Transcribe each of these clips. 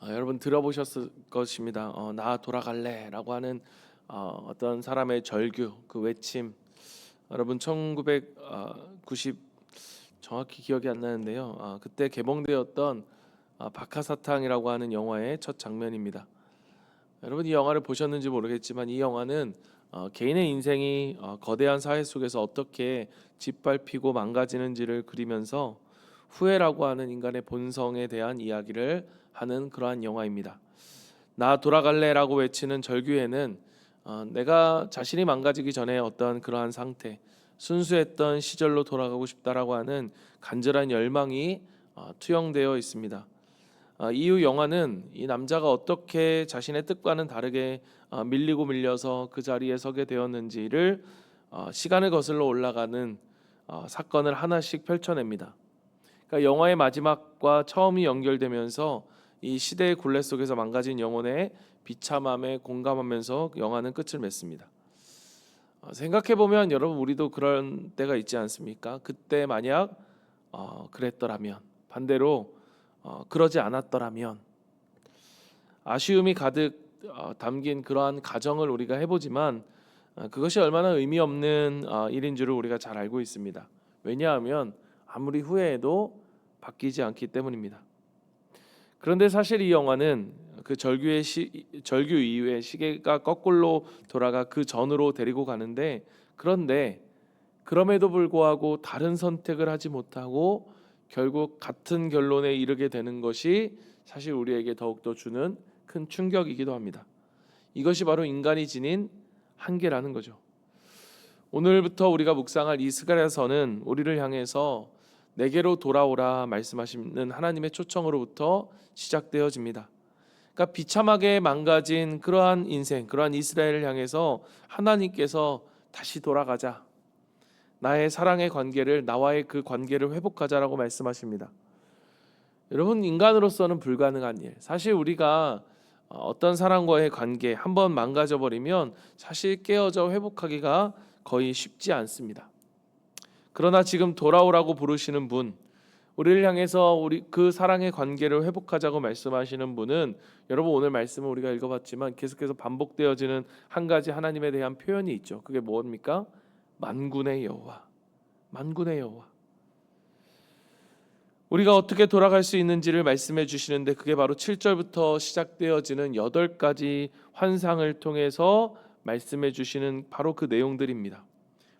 여러분 들어보셨을 것입니다. 나 돌아갈래라고 하는 어떤 사람의 절규, 그 외침. 여러분 1990 정확히 기억이 안 나는데요. 그때 개봉되었던 박하사탕이라고 하는 영화의 첫 장면입니다. 여러분 이 영화를 보셨는지 모르겠지만 이 영화는 개인의 인생이 거대한 사회 속에서 어떻게 짓밟히고 망가지는지를 그리면서 후회라고 하는 인간의 본성에 대한 이야기를 하는 그러한 영화입니다. 나 돌아갈래라고 외치는 절규에는 내가 자신이 망가지기 전에 어떤 그러한 상태, 순수했던 시절로 돌아가고 싶다라고 하는 간절한 열망이 투영되어 있습니다. 이후 영화는 이 남자가 어떻게 자신의 뜻과는 다르게 밀리고 밀려서 그 자리에 서게 되었는지를 시간을 거슬러 올라가는 사건을 하나씩 펼쳐냅니다. 그러니까 영화의 마지막과 처음이 연결되면서 이 시대의 굴레 속에서 망가진 영혼의 비참함에 공감하면서 영화는 끝을 맺습니다. 생각해 보면 여러분 우리도 그런 때가 있지 않습니까? 그때 만약 그랬더라면, 반대로 그러지 않았더라면, 아쉬움이 가득 담긴 그러한 가정을 우리가 해보지만 그것이 얼마나 의미 없는 일인 줄을 우리가 잘 알고 있습니다. 왜냐하면 아무리 후회해도 바뀌지 않기 때문입니다. 그런데 사실 이 영화는 그 절규 이후에 시계가 거꾸로 돌아가 그 전으로 데리고 가는데, 그런데 그럼에도 불구하고 다른 선택을 하지 못하고 결국 같은 결론에 이르게 되는 것이 사실 우리에게 더욱더 주는 큰 충격이기도 합니다. 이것이 바로 인간이 지닌 한계라는 거죠. 오늘부터 우리가 묵상할 이 스가랴서는 우리를 향해서 내게로 돌아오라 말씀하시는 하나님의 초청으로부터 시작되어집니다. 그러니까 비참하게 망가진 그러한 인생, 그러한 이스라엘을 향해서 하나님께서 다시 돌아가자, 나의 사랑의 관계를, 나와의 그 관계를 회복하자라고 말씀하십니다. 여러분, 인간으로서는 불가능한 일, 사실 우리가 어떤 사람과의 관계 한번 망가져 버리면 사실 깨어져 회복하기가 거의 쉽지 않습니다. 그러나 지금 돌아오라고 부르시는 분, 우리를 향해서 우리 그 사랑의 관계를 회복하자고 말씀하시는 분은, 여러분 오늘 말씀을 우리가 읽어봤지만 계속해서 반복되어지는 한 가지 하나님에 대한 표현이 있죠. 그게 뭡니까? 만군의 여호와, 만군의 여호와. 우리가 어떻게 돌아갈 수 있는지를 말씀해 주시는데, 그게 바로 7절부터 시작되어지는 8가지 환상을 통해서 말씀해 주시는 바로 그 내용들입니다.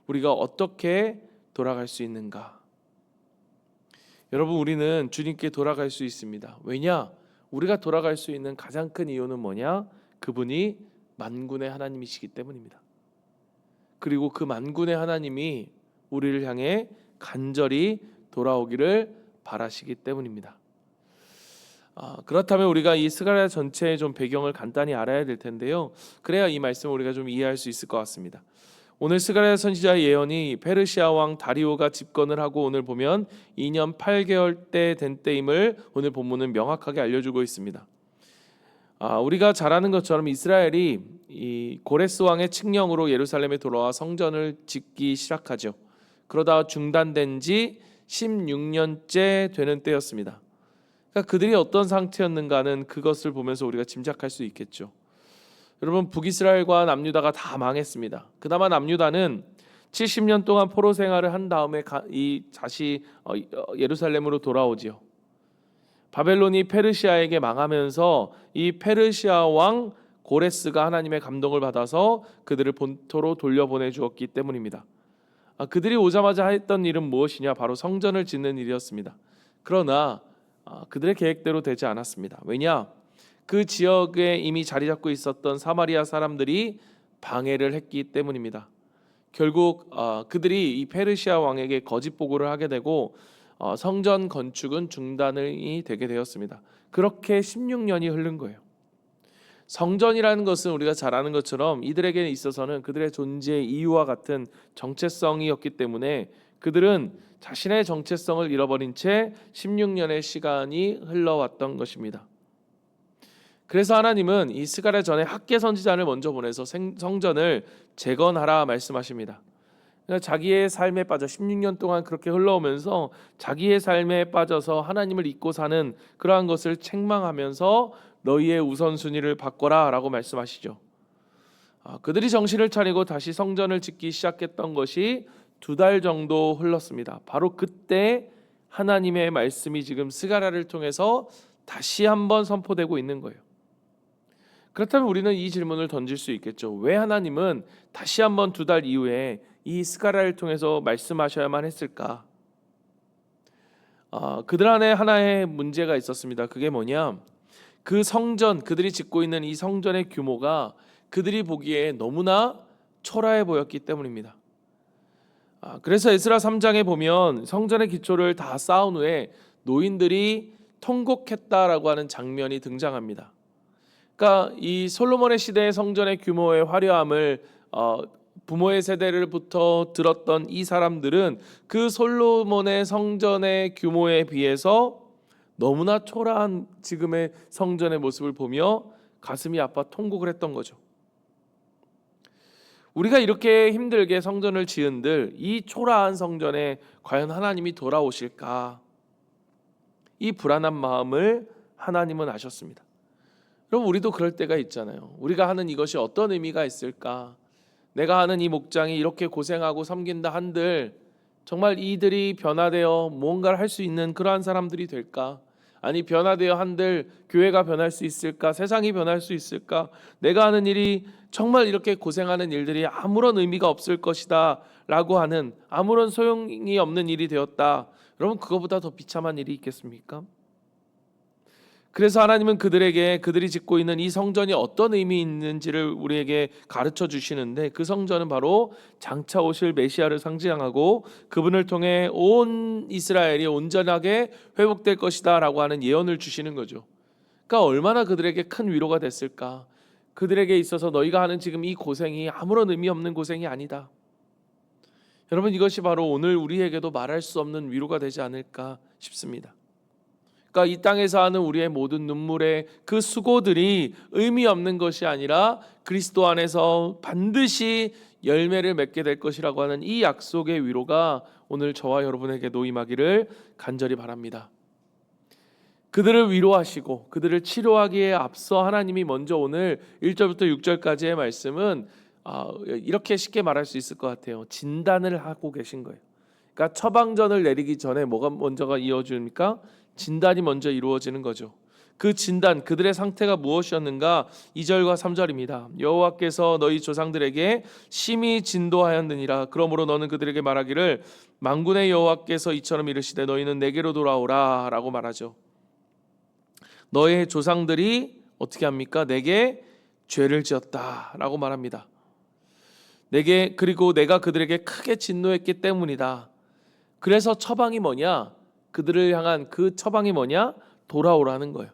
우리가 어떻게 돌아갈 수 있는가? 여러분, 우리는 주님께 돌아갈 수 있습니다. 왜냐? 우리가 돌아갈 수 있는 가장 큰 이유는 뭐냐? 그분이 만군의 하나님이시기 때문입니다. 그리고 그 만군의 하나님이 우리를 향해 간절히 돌아오기를 바라시기 때문입니다. 그렇다면 우리가 이 스가랴 전체의 좀 배경을 간단히 알아야 될 텐데요. 그래야 이 말씀을 우리가 좀 이해할 수 있을 것 같습니다. 오늘 스가랴 선지자의 예언이 페르시아 왕 다리오가 집권을 하고 오늘 보면 2년 8개월 때 된 때임을 오늘 본문은 명확하게 알려주고 있습니다. 우리가 잘 아는 것처럼 이스라엘이 이 고레스 왕의 칙령으로 예루살렘에 돌아와 성전을 짓기 시작하죠. 그러다 중단된 지 16년째 되는 때였습니다. 그러니까 그들이 어떤 상태였는가는 그것을 보면서 우리가 짐작할 수 있겠죠. 여러분, 북이스라엘과 남유다가 다 망했습니다. 그나마 남유다는 70년 동안 포로 생활을 한 다음에 다시 예루살렘으로 돌아오지요. 바벨론이 페르시아에게 망하면서 이 페르시아 왕 고레스가 하나님의 감동을 받아서 그들을 본토로 돌려보내 주었기 때문입니다. 그들이 오자마자 했던 일은 무엇이냐? 바로 성전을 짓는 일이었습니다. 그러나 그들의 계획대로 되지 않았습니다. 왜냐? 그 지역에 이미 자리 잡고 있었던 사마리아 사람들이 방해를 했기 때문입니다. 결국 그들이 이 페르시아 왕에게 거짓 보고를 하게 되고 성전 건축은 중단이 되게 되었습니다. 그렇게 16년이 흐른 거예요. 성전이라는 것은 우리가 잘 아는 것처럼 이들에게 있어서는 그들의 존재의 이유와 같은 정체성이었기 때문에 그들은 자신의 정체성을 잃어버린 채 16년의 시간이 흘러왔던 것입니다. 그래서 하나님은 이 스가랴 전에 학개 선지자를 먼저 보내서 성전을 재건하라 말씀하십니다. 그러니까 자기의 삶에 빠져 16년 동안 그렇게 흘러오면서 자기의 삶에 빠져서 하나님을 잊고 사는 그러한 것을 책망하면서 너희의 우선순위를 바꿔라 라고 말씀하시죠. 그들이 정신을 차리고 다시 성전을 짓기 시작했던 것이 2달 정도 흘렀습니다. 바로 그때 하나님의 말씀이 지금 스가랴를 통해서 다시 한번 선포되고 있는 거예요. 그렇다면 우리는 이 질문을 던질 수 있겠죠. 왜 하나님은 다시 한번 2달 이후에 이 스가랴를 통해서 말씀하셔야만 했을까? 그들 안에 하나의 문제가 있었습니다. 그게 뭐냐? 그 성전, 그들이 짓고 있는 이 성전의 규모가 그들이 보기에 너무나 초라해 보였기 때문입니다. 그래서 에스라 3장에 보면 성전의 기초를 다 쌓은 후에 노인들이 통곡했다라고 하는 장면이 등장합니다. 그러니까 이 솔로몬의 시대의 성전의 규모의 화려함을 부모의 세대를부터 들었던 이 사람들은 그 솔로몬의 성전의 규모에 비해서 너무나 초라한 지금의 성전의 모습을 보며 가슴이 아파 통곡을 했던 거죠. 우리가 이렇게 힘들게 성전을 지은들 이 초라한 성전에 과연 하나님이 돌아오실까? 이 불안한 마음을 하나님은 아셨습니다. 여러분, 우리도 그럴 때가 있잖아요. 우리가 하는 이것이 어떤 의미가 있을까? 내가 하는 이 목장이 이렇게 고생하고 섬긴다 한들 정말 이들이 변화되어 무언가를 할 수 있는 그러한 사람들이 될까? 아니, 변화되어 한들 교회가 변할 수 있을까? 세상이 변할 수 있을까? 내가 하는 일이 정말 이렇게 고생하는 일들이 아무런 의미가 없을 것이다 라고 하는, 아무런 소용이 없는 일이 되었다. 여러분, 그거보다 더 비참한 일이 있겠습니까? 그래서 하나님은 그들에게 그들이 짓고 있는 이 성전이 어떤 의미 있는지를 우리에게 가르쳐 주시는데, 그 성전은 바로 장차 오실 메시아를 상징하고 그분을 통해 온 이스라엘이 온전하게 회복될 것이다 라고 하는 예언을 주시는 거죠. 그러니까 얼마나 그들에게 큰 위로가 됐을까. 그들에게 있어서 너희가 하는 지금 이 고생이 아무런 의미 없는 고생이 아니다. 여러분, 이것이 바로 오늘 우리에게도 말할 수 없는 위로가 되지 않을까 싶습니다. 그러니까 이 땅에서 하는 우리의 모든 눈물의 그 수고들이 의미 없는 것이 아니라 그리스도 안에서 반드시 열매를 맺게 될 것이라고 하는 이 약속의 위로가 오늘 저와 여러분에게도 임하기를 간절히 바랍니다. 그들을 위로하시고 그들을 치료하기에 앞서 하나님이 먼저 오늘 1절부터 6절까지의 말씀은 이렇게 쉽게 말할 수 있을 것 같아요. 진단을 하고 계신 거예요. 그러니까 처방전을 내리기 전에 뭐가 먼저가 이어집니까? 진단이 먼저 이루어지는 거죠. 그 진단, 그들의 상태가 무엇이었는가? 2절과 3절입니다. 여호와께서 너희 조상들에게 심히 진도하였느니라. 그러므로 너는 그들에게 말하기를 만군의 여호와께서 이처럼 이르시되 너희는 내게로 돌아오라 라고 말하죠. 너의 조상들이 어떻게 합니까? 내게 죄를 지었다 라고 말합니다. 그리고 내가 그들에게 크게 진노했기 때문이다. 그래서 처방이 뭐냐? 그들을 향한 그 처방이 뭐냐? 돌아오라는 거예요.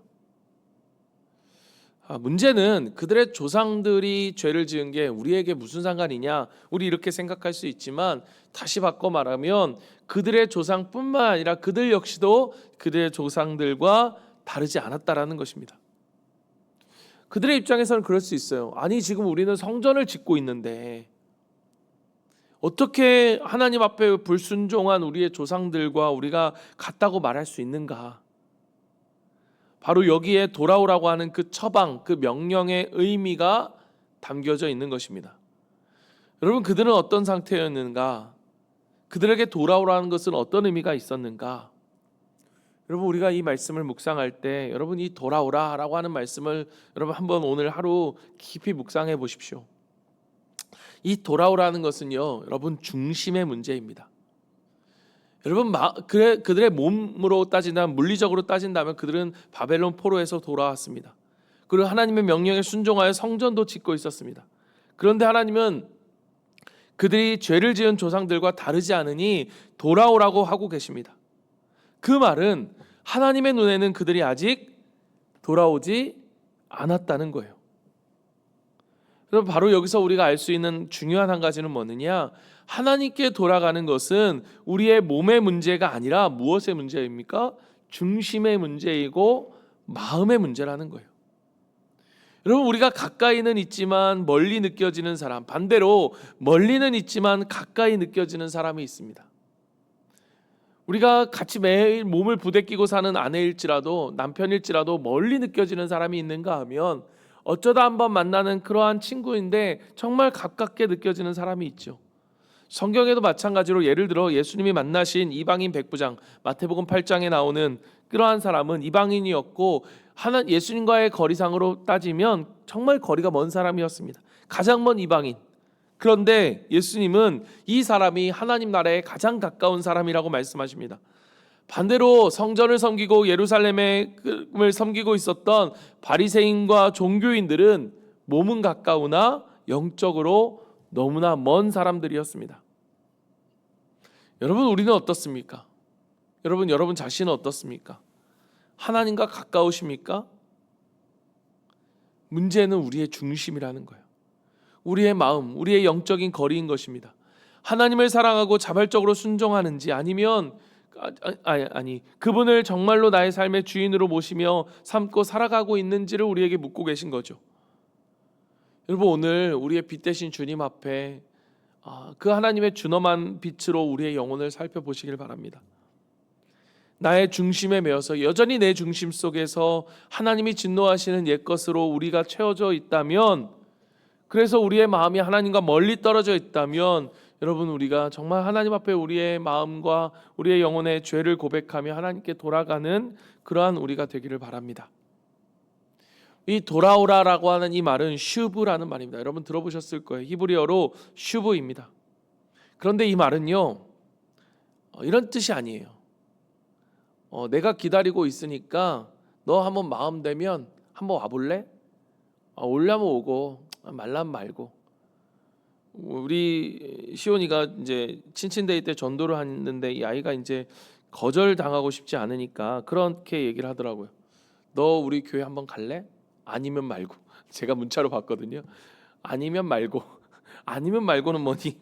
문제는 그들의 조상들이 죄를 지은 게 우리에게 무슨 상관이냐? 우리 이렇게 생각할 수 있지만 다시 바꿔 말하면 그들의 조상뿐만 아니라 그들 역시도 그들의 조상들과 다르지 않았다라는 것입니다. 그들의 입장에서는 그럴 수 있어요. 아니, 지금 우리는 성전을 짓고 있는데 어떻게 하나님 앞에 불순종한 우리의 조상들과 우리가 같다고 말할 수 있는가? 바로 여기에 돌아오라고 하는 그 처방, 그 명령의 의미가 담겨져 있는 것입니다. 여러분, 그들은 어떤 상태였는가? 그들에게 돌아오라는 것은 어떤 의미가 있었는가? 여러분, 우리가 이 말씀을 묵상할 때 여러분, 이 돌아오라라고 하는 말씀을 여러분 한번 오늘 하루 깊이 묵상해 보십시오. 이 돌아오라는 것은요, 여러분, 중심의 문제입니다. 여러분, 그들의 몸으로 따진다면, 물리적으로 따진다면 그들은 바벨론 포로에서 돌아왔습니다. 그리고 하나님의 명령에 순종하여 성전도 짓고 있었습니다. 그런데 하나님은 그들이 죄를 지은 조상들과 다르지 않으니 돌아오라고 하고 계십니다. 그 말은 하나님의 눈에는 그들이 아직 돌아오지 않았다는 거예요. 그럼 바로 여기서 우리가 알 수 있는 중요한 한 가지는 뭐느냐? 하나님께 돌아가는 것은 우리의 몸의 문제가 아니라 무엇의 문제입니까? 중심의 문제이고 마음의 문제라는 거예요. 여러분, 우리가 가까이는 있지만 멀리 느껴지는 사람, 반대로 멀리는 있지만 가까이 느껴지는 사람이 있습니다. 우리가 같이 매일 몸을 부대끼고 사는 아내일지라도 남편일지라도 멀리 느껴지는 사람이 있는가 하면 어쩌다 한번 만나는 그러한 친구인데 정말 가깝게 느껴지는 사람이 있죠. 성경에도 마찬가지로 예를 들어 예수님이 만나신 이방인 백부장, 마태복음 8장에 나오는 그러한 사람은 이방인이었고 예수님과의 거리상으로 따지면 정말 거리가 먼 사람이었습니다. 가장 먼 이방인. 그런데 예수님은 이 사람이 하나님 나라에 가장 가까운 사람이라고 말씀하십니다. 반대로 성전을 섬기고 예루살렘을 섬기고 있었던 바리새인과 종교인들은 몸은 가까우나 영적으로 너무나 먼 사람들이었습니다. 여러분, 우리는 어떻습니까? 여러분 자신은 어떻습니까? 하나님과 가까우십니까? 문제는 우리의 중심이라는 거예요. 우리의 마음, 우리의 영적인 거리인 것입니다. 하나님을 사랑하고 자발적으로 순종하는지 아니면 그분을 정말로 나의 삶의 주인으로 모시며 삶고 살아가고 있는지를 우리에게 묻고 계신 거죠. 여러분, 오늘 우리의 빛 대신 주님 앞에 그 하나님의 준엄한 빛으로 우리의 영혼을 살펴보시길 바랍니다. 나의 중심에 매여서 여전히 내 중심 속에서 하나님이 진노하시는 옛것으로 우리가 채워져 있다면, 그래서 우리의 마음이 하나님과 멀리 떨어져 있다면, 여러분, 우리가 정말 하나님 앞에 우리의 마음과 우리의 영혼의 죄를 고백하며 하나님께 돌아가는 그러한 우리가 되기를 바랍니다. 이 돌아오라라고 하는 이 말은 슈브라는 말입니다. 여러분 들어보셨을 거예요. 히브리어로 슈브입니다. 그런데 이 말은요, 이런 뜻이 아니에요. 내가 기다리고 있으니까 너 한번 마음 되면 한번 와볼래? 오려면 오고 말라면 말고. 우리 시온이가 이제 친친데이 때 전도를 하는데 이 아이가 이제 거절당하고 싶지 않으니까 그렇게 얘기를 하더라고요. 너 우리 교회 한번 갈래? 아니면 말고. 제가 문자로 봤거든요. 아니면 말고. 아니면 말고는 뭐니?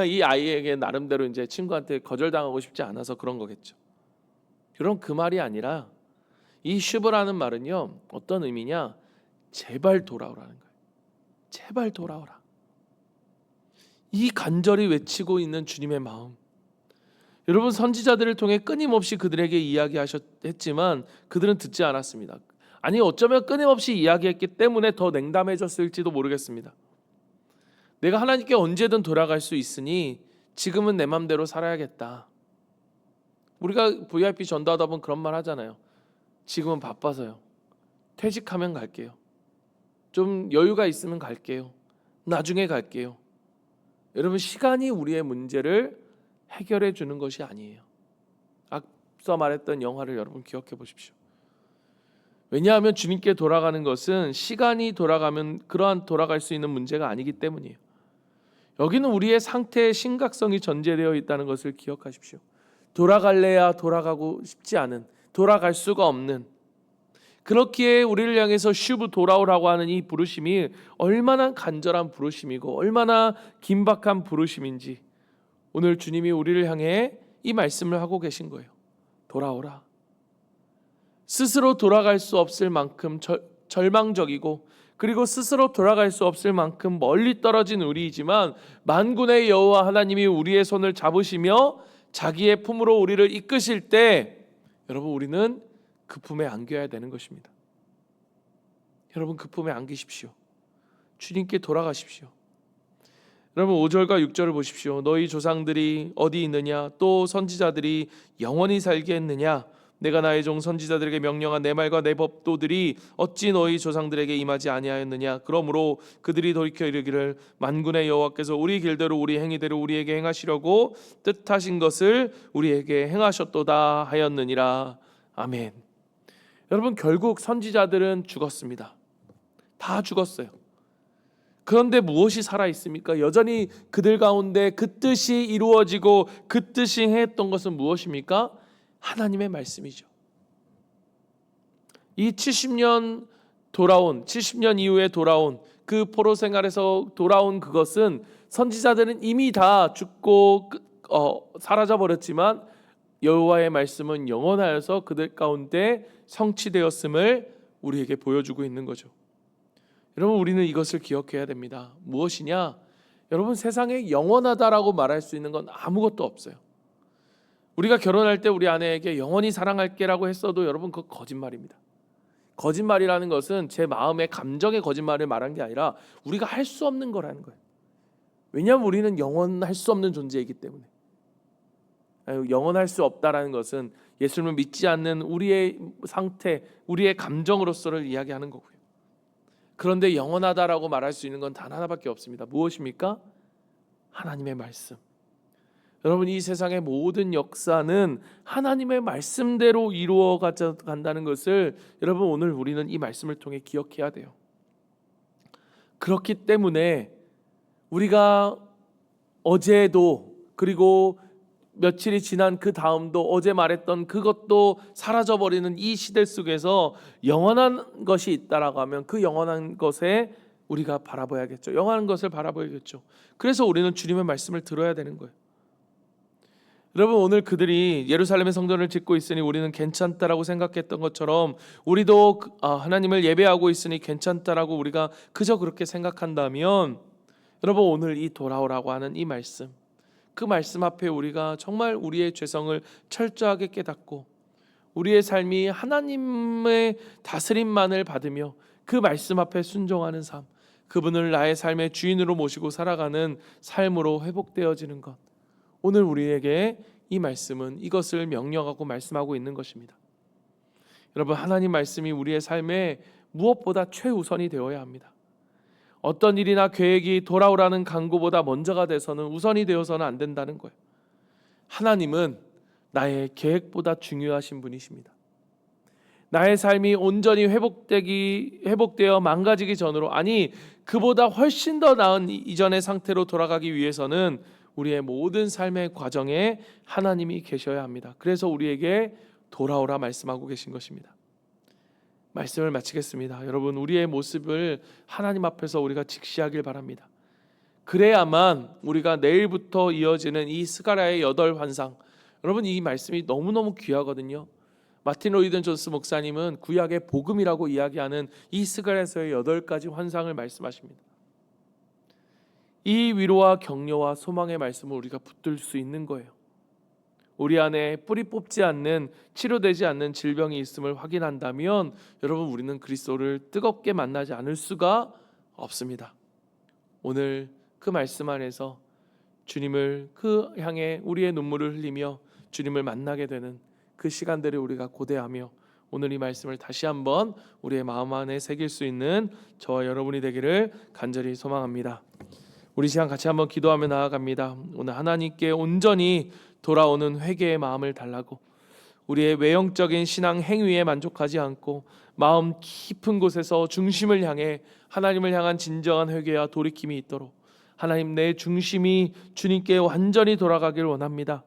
이 아이에게 나름대로 이제 친구한테 거절당하고 싶지 않아서 그런 거겠죠. 그럼 그 말이 아니라 이 슈브라는 말은요, 어떤 의미냐? 제발 돌아오라는 거예요. 제발 돌아오라. 이 간절히 외치고 있는 주님의 마음. 여러분, 선지자들을 통해 끊임없이 그들에게 이야기했지만 그들은 듣지 않았습니다. 아니, 어쩌면 끊임없이 이야기했기 때문에 더 냉담해졌을지도 모르겠습니다. 내가 하나님께 언제든 돌아갈 수 있으니 지금은 내 맘대로 살아야겠다. 우리가 VIP 전도하다 보면 그런 말 하잖아요. 지금은 바빠서요. 퇴직하면 갈게요. 좀 여유가 있으면 갈게요. 나중에 갈게요. 여러분, 시간이 우리의 문제를 해결해 주는 것이 아니에요. 앞서 말했던 영화를 여러분 기억해 보십시오. 왜냐하면 주님께 돌아가는 것은 시간이 돌아가면 그러한 돌아갈 수 있는 문제가 아니기 때문이에요. 여기는 우리의 상태의 심각성이 전제되어 있다는 것을 기억하십시오. 돌아갈래야 돌아가고 싶지 않은, 돌아갈 수가 없는, 그렇기에 우리를 향해서 슈브 돌아오라고 하는 이 부르심이 얼마나 간절한 부르심이고 얼마나 긴박한 부르심인지 오늘 주님이 우리를 향해 이 말씀을 하고 계신 거예요. 돌아오라. 스스로 돌아갈 수 없을 만큼 절망적이고, 그리고 스스로 돌아갈 수 없을 만큼 멀리 떨어진 우리이지만 만군의 여호와 하나님이 우리의 손을 잡으시며 자기의 품으로 우리를 이끄실 때, 여러분, 우리는 그 품에 안겨야 되는 것입니다. 여러분, 그 품에 안기십시오. 주님께 돌아가십시오. 여러분, 5절과 6절을 보십시오. 너희 조상들이 어디 있느냐? 또 선지자들이 영원히 살게 했느냐? 내가 나의 종 선지자들에게 명령한 내 말과 내 법도들이 어찌 너희 조상들에게 임하지 아니하였느냐? 그러므로 그들이 돌이켜 이르기를 만군의 여호와께서 우리 길대로 우리 행위대로 우리에게 행하시려고 뜻하신 것을 우리에게 행하셨도다 하였느니라. 아멘. 여러분, 결국 선지자들은 죽었습니다. 다 죽었어요. 그런데 무엇이 살아있습니까? 여전히 그들 가운데 그 뜻이 이루어지고 그 뜻이 행했던 것은 무엇입니까? 하나님의 말씀이죠. 이 70년 이후에 돌아온 그 포로 생활에서 돌아온 그것은 선지자들은 이미 다 죽고 사라져 버렸지만 여호와의 말씀은 영원하여서 그들 가운데 성취되었음을 우리에게 보여주고 있는 거죠. 여러분, 우리는 이것을 기억해야 됩니다. 무엇이냐? 여러분, 세상에 영원하다라고 말할 수 있는 건 아무것도 없어요. 우리가 결혼할 때 우리 아내에게 영원히 사랑할게라고 했어도 여러분, 그거 거짓말입니다. 거짓말이라는 것은 제 마음의 감정의 거짓말을 말한 게 아니라 우리가 할 수 없는 거라는 거예요. 왜냐하면 우리는 영원할 수 없는 존재이기 때문에. 영원할 수 없다라는 것은 예수님을 믿지 않는 우리의 상태, 우리의 감정으로서를 이야기하는 거고요. 그런데 영원하다라고 말할 수 있는 건 단 하나밖에 없습니다. 무엇입니까? 하나님의 말씀. 여러분, 이 세상의 모든 역사는 하나님의 말씀대로 이루어 간다는 것을 여러분, 오늘 우리는 이 말씀을 통해 기억해야 돼요. 그렇기 때문에 우리가 어제도, 그리고 며칠이 지난 그 다음도, 어제 말했던 그것도 사라져버리는 이 시대 속에서 영원한 것이 있다라고 하면 그 영원한 것에 우리가 바라봐야겠죠. 영원한 것을 바라봐야겠죠. 그래서 우리는 주님의 말씀을 들어야 되는 거예요. 여러분, 오늘 그들이 예루살렘의 성전을 짓고 있으니 우리는 괜찮다라고 생각했던 것처럼 우리도 하나님을 예배하고 있으니 괜찮다라고 우리가 그저 그렇게 생각한다면, 여러분, 오늘 이 돌아오라고 하는 이 말씀, 그 말씀 앞에 우리가 정말 우리의 죄성을 철저하게 깨닫고 우리의 삶이 하나님의 다스림만을 받으며 그 말씀 앞에 순종하는 삶, 그분을 나의 삶의 주인으로 모시고 살아가는 삶으로 회복되어지는 것, 오늘 우리에게 이 말씀은 이것을 명령하고 말씀하고 있는 것입니다. 여러분, 하나님 말씀이 우리의 삶에 무엇보다 최우선이 되어야 합니다. 어떤 일이나 계획이 돌아오라는 간구보다 먼저가 돼서는, 우선이 되어서는 안 된다는 거예요. 하나님은 나의 계획보다 중요하신 분이십니다. 나의 삶이 온전히 회복되어 망가지기 전으로, 아니 그보다 훨씬 더 나은 이전의 상태로 돌아가기 위해서는 우리의 모든 삶의 과정에 하나님이 계셔야 합니다. 그래서 우리에게 돌아오라 말씀하고 계신 것입니다. 말씀을 마치겠습니다. 여러분, 우리의 모습을 하나님 앞에서 우리가 직시하길 바랍니다. 그래야만 우리가 내일부터 이어지는 이 스가랴의 8환상, 여러분, 이 말씀이 너무너무 귀하거든요. 마틴 로이든 존스 목사님은 구약의 복음이라고 이야기하는 이 스가랴서의 8가지 환상을 말씀하십니다. 이 위로와 격려와 소망의 말씀을 우리가 붙들 수 있는 거예요. 우리 안에 뿌리 뽑지 않는, 치료되지 않는 질병이 있음을 확인한다면 여러분, 우리는 그리스도를 뜨겁게 만나지 않을 수가 없습니다. 오늘 그 말씀 안에서 주님을 그 향해 우리의 눈물을 흘리며 주님을 만나게 되는 그 시간들을 우리가 고대하며 오늘 이 말씀을 다시 한번 우리의 마음 안에 새길 수 있는 저와 여러분이 되기를 간절히 소망합니다. 우리 시간 같이 한번 기도하며 나아갑니다. 오늘 하나님께 온전히 돌아오는 회개의 마음을 달라고, 우리의 외형적인 신앙 행위에 만족하지 않고 마음 깊은 곳에서 중심을 향해 하나님을 향한 진정한 회개와 돌이킴이 있도록 하나님, 내 중심이 주님께 완전히 돌아가길 원합니다.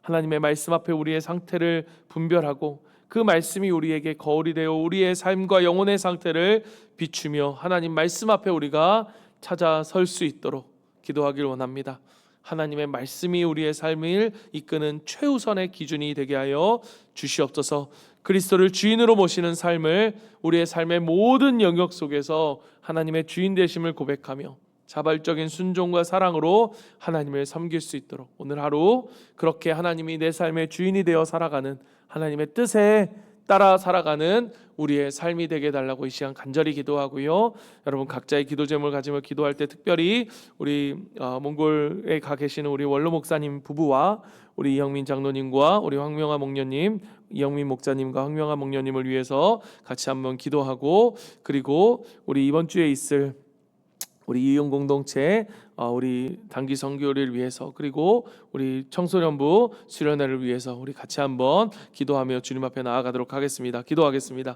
하나님의 말씀 앞에 우리의 상태를 분별하고 그 말씀이 우리에게 거울이 되어 우리의 삶과 영혼의 상태를 비추며 하나님 말씀 앞에 우리가 찾아설 수 있도록 기도하길 원합니다. 하나님의 말씀이 우리의 삶을 이끄는 최우선의 기준이 되게 하여 주시옵소서. 그리스도를 주인으로 모시는 삶을 우리의 삶의 모든 영역 속에서 하나님의 주인 되심을 고백하며 자발적인 순종과 사랑으로 하나님을 섬길 수 있도록 오늘 하루 그렇게 하나님이 내 삶의 주인이 되어 살아가는, 하나님의 뜻에 따라 살아가는 우리의 삶이 되게 해달라고 이 시간 간절히 기도하고요. 여러분, 각자의 기도 제목을 가지며 기도할 때 특별히 우리 몽골에 가 계시는 우리 원로 목사님 부부와 우리 이영민 장로님과 우리 황명아 목녀님, 이영민 목자님과 황명아 목녀님을 위해서 같이 한번 기도하고, 그리고 우리 이번 주에 있을 우리 이용 공동체 우리 단기 선교를 위해서, 그리고 우리 청소년부 수련회를 위해서 우리 같이 한번 기도하며 주님 앞에 나아가도록 하겠습니다. 기도하겠습니다.